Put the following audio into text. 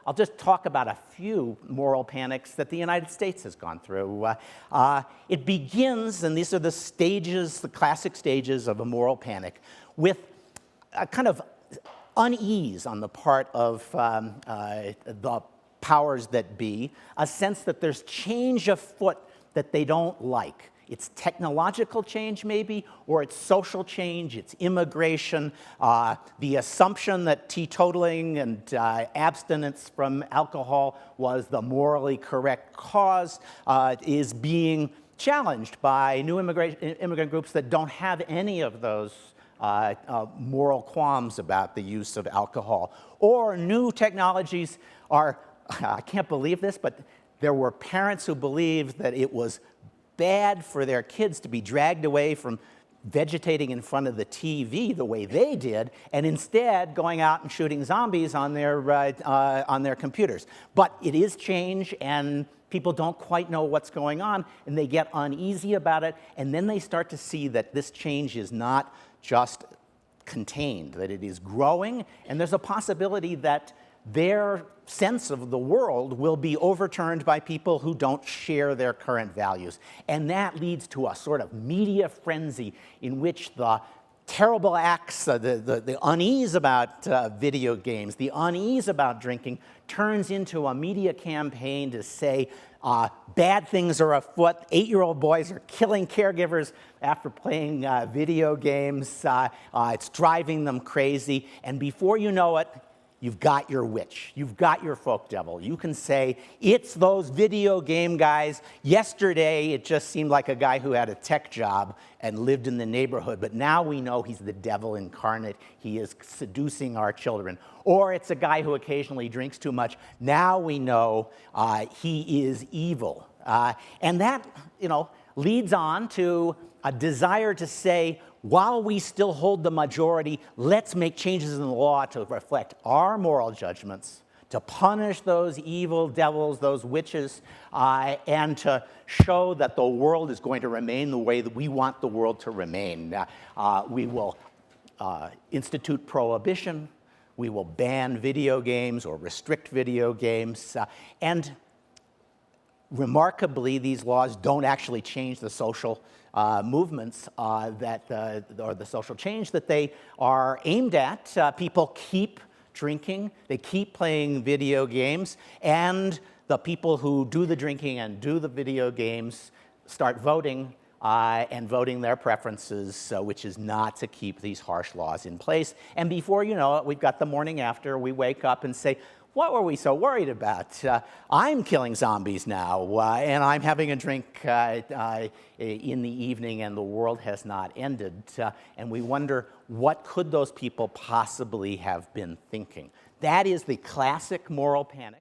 I'll just talk about a few moral panics that the United States has gone through. It begins, and these are the stages, the classic stages of a moral panic, with a kind of unease on the part of the powers that be, a sense that there's change afoot that they don't like. It's technological change, maybe, or it's social change, it's immigration. The assumption that teetotaling and abstinence from alcohol was the morally correct cause is being challenged by new immigrant groups that don't have any of those moral qualms about the use of alcohol. Or new technologies are, I can't believe this, but there were parents who believed that it was bad for their kids to be dragged away from vegetating in front of the TV the way they did, and instead going out and shooting zombies on their computers. But it is change, and people don't quite know what's going on, and they get uneasy about it, and then they start to see that this change is not just contained, that it is growing, and there's a possibility that their sense of the world will be overturned by people who don't share their current values. And that leads to a sort of media frenzy in which the terrible acts, the unease about video games, the unease about drinking, turns into a media campaign to say bad things are afoot. 8-year-old boys are killing caregivers after playing video games. It's driving them crazy. And before you know it, you've got your witch. You've got your folk devil. You can say, it's those video game guys. Yesterday, it just seemed like a guy who had a tech job and lived in the neighborhood, but now we know he's the devil incarnate. He is seducing our children. Or it's a guy who occasionally drinks too much. Now we know he is evil. And that, leads on to a desire to say, while we still hold the majority, let's make changes in the law to reflect our moral judgments, to punish those evil devils, those witches, and to show that the world is going to remain the way that we want the world to remain. We will institute prohibition. We will ban video games or restrict video games. And remarkably, these laws don't actually change the social movements or the social change that they are aimed at. People keep drinking, they keep playing video games, and the people who do the drinking and do the video games start voting and voting their preferences, which is not to keep these harsh laws in place. And before you know it, we've got the morning after, we wake up and say, what were we so worried about? I'm killing zombies now, and I'm having a drink in the evening, and the world has not ended. And we wonder, what could those people possibly have been thinking? That is the classic moral panic.